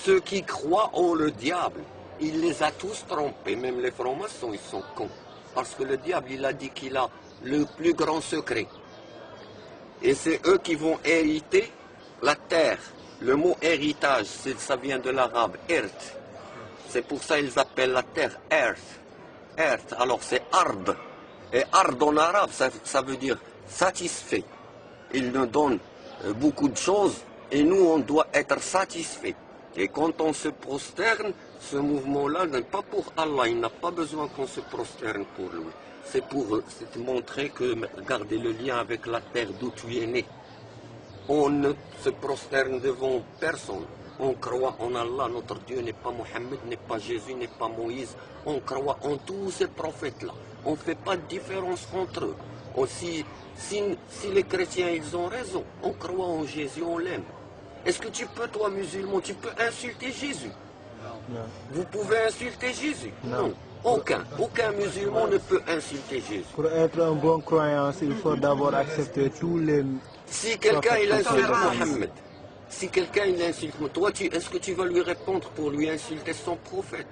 Ceux qui croient en le diable, il les a tous trompés, même les francs-maçons, ils sont cons. Parce que le diable, il a dit qu'il a le plus grand secret. Et c'est eux qui vont hériter la terre. Le mot héritage, ça vient de l'arabe, earth. C'est pour ça qu'ils appellent la terre earth. Earth, alors c'est ard. Et ard en arabe, ça veut dire satisfait. Il nous donne beaucoup de choses et nous, on doit être satisfait. Et quand on se prosterne, ce mouvement-là n'est pas pour Allah, il n'a pas besoin qu'on se prosterne pour lui. C'est pour montrer que, regardez le lien avec la terre d'où tu es né. On ne se prosterne devant personne. On croit en Allah, notre Dieu n'est pas Mohammed, n'est pas Jésus, n'est pas Moïse. On croit en tous ces prophètes-là. On ne fait pas de différence entre eux. Aussi, si les chrétiens, ils ont raison, on croit en Jésus, on l'aime. Est-ce que tu peux, toi, musulman, tu peux insulter Jésus? Non. Vous pouvez insulter Jésus? Non. Aucun musulman ne peut insulter Jésus. Pour être un bon croyant, il faut d'abord accepter tous les... Si quelqu'un il insulte Mohammed, si quelqu'un il insulte, toi, est-ce que tu vas lui répondre pour lui insulter son prophète?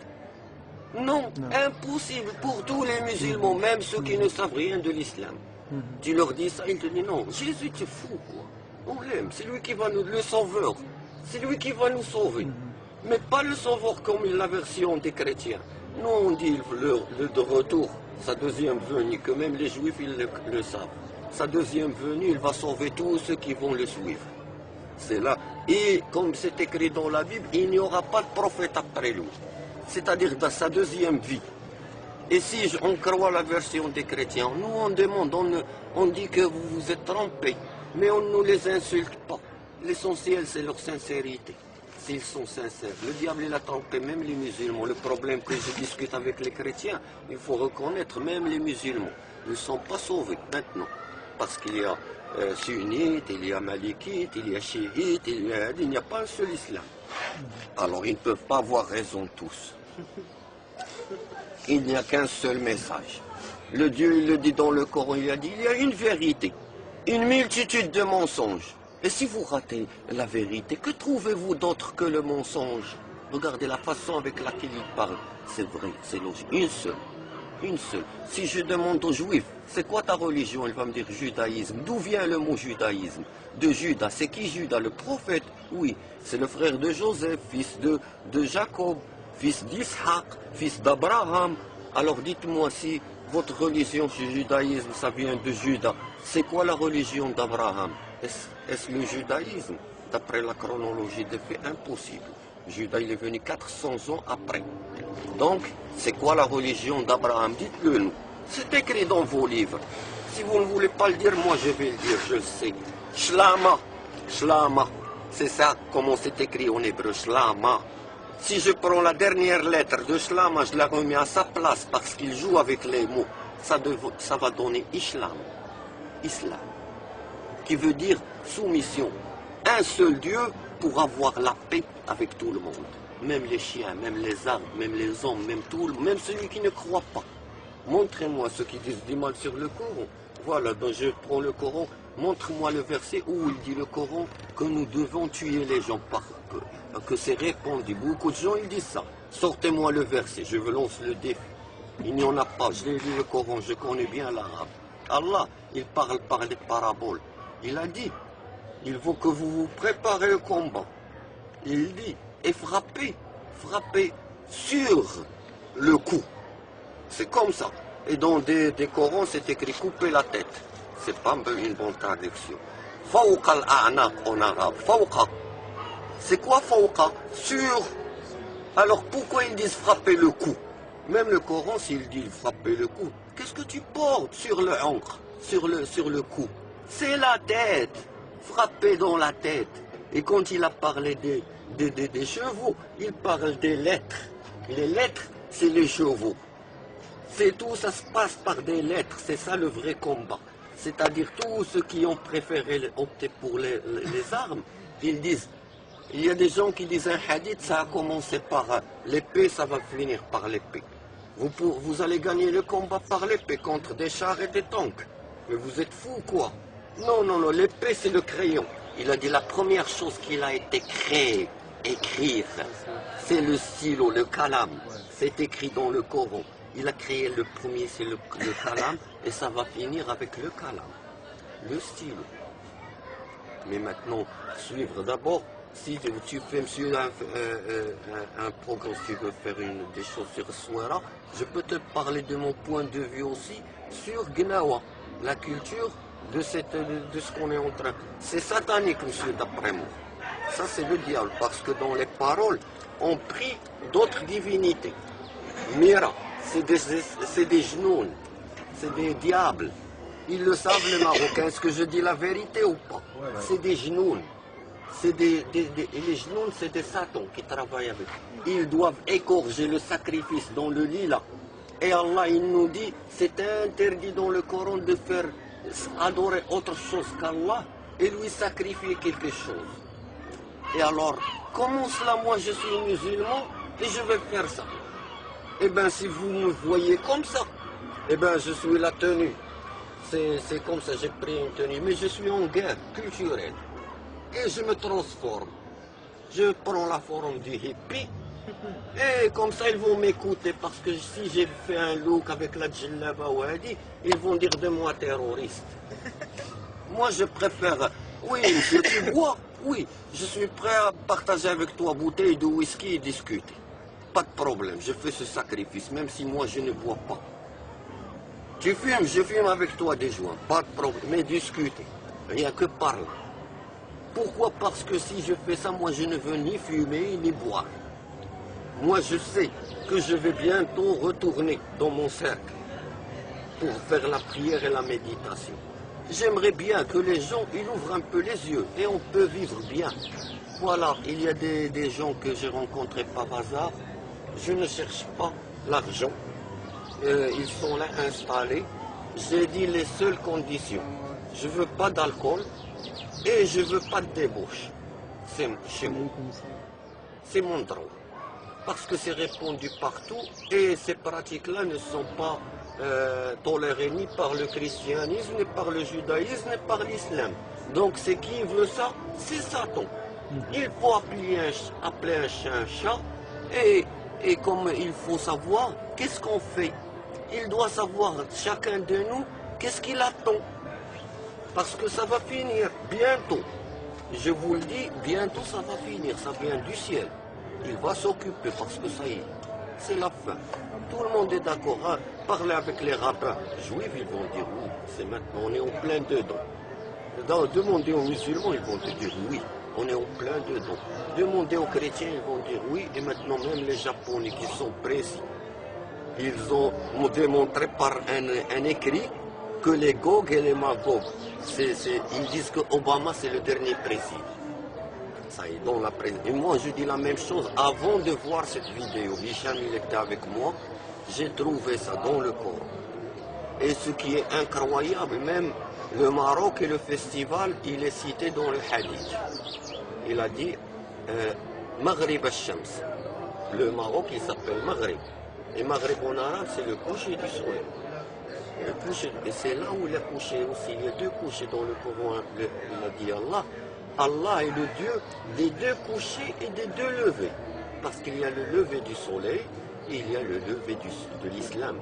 Non, impossible pour tous les musulmans, même ceux qui ne savent rien de l'islam. Tu leur dis ça, ils te disent non, Jésus tu es fou quoi. On l'aime, c'est lui qui va nous, le sauveur, c'est lui qui va nous sauver. Mais pas le sauveur comme la version des chrétiens. Nous on dit de retour, sa deuxième venue, que même les juifs ils le savent. Sa deuxième venue, il va sauver tous ceux qui vont le suivre. C'est là. Et comme c'est écrit dans la Bible, il n'y aura pas de prophète après lui. C'est-à-dire dans sa deuxième vie. Et si on croit la version des chrétiens, nous on demande, on dit que vous vous êtes trompés, mais on ne nous les insulte pas. L'essentiel c'est leur sincérité, s'ils sont sincères. Le diable il a trompé même les musulmans. Le problème que je discute avec les chrétiens, il faut reconnaître même les musulmans. Ils ne sont pas sauvés maintenant. Parce qu'il y a sunnites, il y a malikites, il y a chiites, il n'y a pas un seul islam. Alors ils ne peuvent pas avoir raison tous. Il n'y a qu'un seul message. Le Dieu, il le dit dans le Coran, il a dit, il y a une vérité, une multitude de mensonges. Et si vous ratez la vérité, que trouvez-vous d'autre que le mensonge? Regardez la façon avec laquelle il parle. C'est vrai, c'est logique. Une seule. Une seule. Si je demande aux Juifs, c'est quoi ta religion? Il va me dire judaïsme. D'où vient le mot judaïsme? De Judas. C'est qui Judas? Le prophète? Oui, c'est le frère de Joseph, fils de Jacob, fils d'Ishaq, fils d'Abraham. Alors dites-moi si votre religion, ce judaïsme, ça vient de Judas. C'est quoi la religion d'Abraham? Est-ce le judaïsme? D'après la chronologie des faits, impossible. Judas, il est venu 400 ans après. Donc, c'est quoi la religion d'Abraham? Dites-le nous. C'est écrit dans vos livres. Si vous ne voulez pas le dire, moi je vais le dire, je le sais. Shlama. Shlama. C'est ça, comment c'est écrit en hébreu. Shlama. Si je prends la dernière lettre de Shlama, je la remets à sa place parce qu'il joue avec les mots. Ça va donner Islam. Islam. Qui veut dire soumission. Un seul Dieu pour avoir la paix avec tout le monde. Même les chiens, même les arbres, même les hommes, même tout, même celui qui ne croit pas. Montrez-moi ceux qui disent du mal sur le Coran. Voilà, donc je prends le Coran. Montre-moi le verset où il dit le Coran que nous devons tuer les gens parce que c'est répandu. Beaucoup de gens ils disent ça. Sortez-moi le verset, je vous lance le défi. Il n'y en a pas. Je l'ai lu le Coran, je connais bien l'arabe. Allah, il parle par des paraboles. Il a dit, il faut que vous vous préparez au combat. Il dit, et frappez sur le cou. C'est comme ça. Et dans des Corans, c'est écrit couper la tête. C'est pas une bonne traduction. Fawqa al-a'naq en arabe. Fawqa. C'est quoi fawqa? Sur. Alors pourquoi ils disent frapper le cou? Même le Coran, s'il dit frapper le cou, qu'est-ce que tu portes sur le encre, sur le cou? C'est la tête. Frapper dans la tête. Et quand il a parlé des chevaux, il parle des lettres. Les lettres, c'est les chevaux. C'est tout, ça se passe par des lettres. C'est ça le vrai combat. C'est-à-dire tous ceux qui ont préféré opter pour les armes, ils disent, il y a des gens qui disent un hadith, ça a commencé par l'épée, ça va finir par l'épée. Vous allez gagner le combat par l'épée contre des chars et des tanks. Mais vous êtes fous quoi? Non, l'épée c'est le crayon. Il a dit la première chose qu'il a été créée, écrire. C'est le stylo, le kalam. C'est écrit dans le Coran. Il a créé le premier, c'est le kalam, et ça va finir avec le kalam, le stylo. Mais maintenant, suivre d'abord, si tu fais monsieur, un programme, si tu veux faire des choses sur Souara, je peux te parler de mon point de vue aussi sur Gnawa, la culture de ce qu'on est en train. C'est satanique, monsieur, d'après moi. Ça, c'est le diable, parce que dans les paroles, on prie d'autres divinités. Mira, c'est des genoux, c'est des diables. Ils le savent, les Marocains. Est-ce que je dis la vérité ou pas? C'est des genoux. Et les genoux, c'est des satans qui travaillent avec. Ils doivent égorger le sacrifice dans le lit là. Et Allah, il nous dit, c'est interdit dans le Coran de faire adorer autre chose qu'Allah et lui sacrifier quelque chose. Et alors, comment cela, moi je suis musulman et je vais faire ça? Eh bien, si vous me voyez comme ça, eh bien, je suis la tenue. C'est comme ça, j'ai pris une tenue. Mais je suis en guerre culturelle. Et je me transforme. Je prends la forme du hippie. Et comme ça, ils vont m'écouter. Parce que si j'ai fait un look avec la djellaba wadi, ils vont dire de moi terroriste. Moi, je préfère... Oui, monsieur, tu bois? Oui, je suis prêt à partager avec toi bouteille de whisky et discuter. Pas de problème, je fais ce sacrifice, même si moi je ne bois pas. Tu fumes, je fume avec toi des joints, pas de problème, mais discuter, rien que parler. Pourquoi? Parce que si je fais ça, moi je ne veux ni fumer ni boire. Moi je sais que je vais bientôt retourner dans mon cercle pour faire la prière et la méditation. J'aimerais bien que les gens ils ouvrent un peu les yeux et on peut vivre bien. Voilà, il y a des gens que j'ai rencontrés par hasard. Je ne cherche pas l'argent. Ils sont là installés. J'ai dit les seules conditions. Je ne veux pas d'alcool et je ne veux pas de débauche. C'est chez moi. C'est mon droit. Parce que c'est répandu partout et ces pratiques-là ne sont pas tolérées ni par le christianisme, ni par le judaïsme, ni par l'islam. Donc c'est qui veut ça? C'est Satan. Il faut appeler un chat un chat et comme il faut savoir, qu'est-ce qu'on fait? Il doit savoir, chacun de nous, qu'est-ce qu'il attend. Parce que ça va finir bientôt. Je vous le dis, bientôt ça va finir, ça vient du ciel. Il va s'occuper parce que ça y est, c'est la fin. Tout le monde est d'accord. Hein? Parlez avec les rabbins juifs, ils vont dire oui, c'est maintenant, on est en plein dedans. Demandez aux musulmans, ils vont te dire oui, on est en plein dedans. Demandez aux chrétiens, ils vont dire oui, et maintenant même les Japonais qui sont précis, ils ont démontré par un écrit que les Gog et les Magog, ils disent que Obama c'est le dernier président. Ça y est, dans la presse. Et moi je dis la même chose avant de voir cette vidéo. Hicham il était avec moi, j'ai trouvé ça dans le Coran. Et ce qui est incroyable, même le Maroc et le festival, il est cité dans le hadith. Il a dit Maghrib al-Shams. Le Maroc il s'appelle Maghrib. Et Maghrib en arabe c'est le coucher du soleil. Le coucher, et c'est là où il a couché aussi. Il y a deux couchers dans le Coran. Il a dit Allah. Allah est le Dieu des deux couchers et des deux levées. Parce qu'il y a le lever du soleil et il y a le lever de l'islam,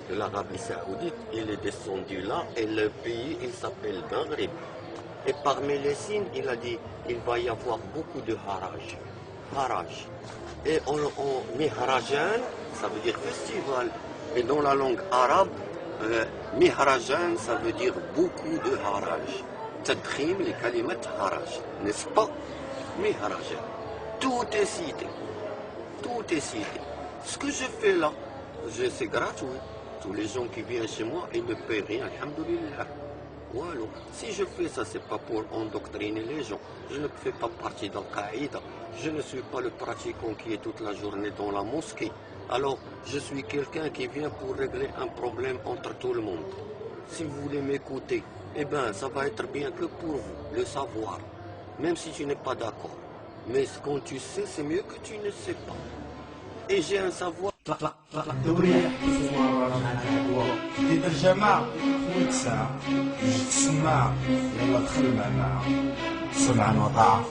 de l'Arabie Saoudite. Il est descendu là et le pays, il s'appelle Maghrib. Et parmi les signes, il a dit, il va y avoir beaucoup de haraj. Haraj. Et Mihrajan, ça veut dire festival. Et dans la langue arabe, Mihrajan, ça veut dire beaucoup de haraj. Tadkhim, les kalimat haraj, n'est-ce pas? Mihrajan. Tout est cité. Tout est cité. Ce que je fais là, c'est gratuit. Tous les gens qui viennent chez moi, ils ne paient rien, alhamdoulilah. Voilà. Si je fais ça, c'est pas pour endoctriner les gens. Je ne fais pas partie d'Al-Qaïda. Je ne suis pas le pratiquant qui est toute la journée dans la mosquée. Alors, je suis quelqu'un qui vient pour régler un problème entre tout le monde. Si vous voulez m'écouter, eh bien, ça va être bien que pour vous, le savoir. Même si tu n'es pas d'accord. Mais quand tu sais, c'est mieux que tu ne sais pas. Et j'ai un savoir. ترجمة ويتسع تسمع يلا دخل معنا سمعا وطاعة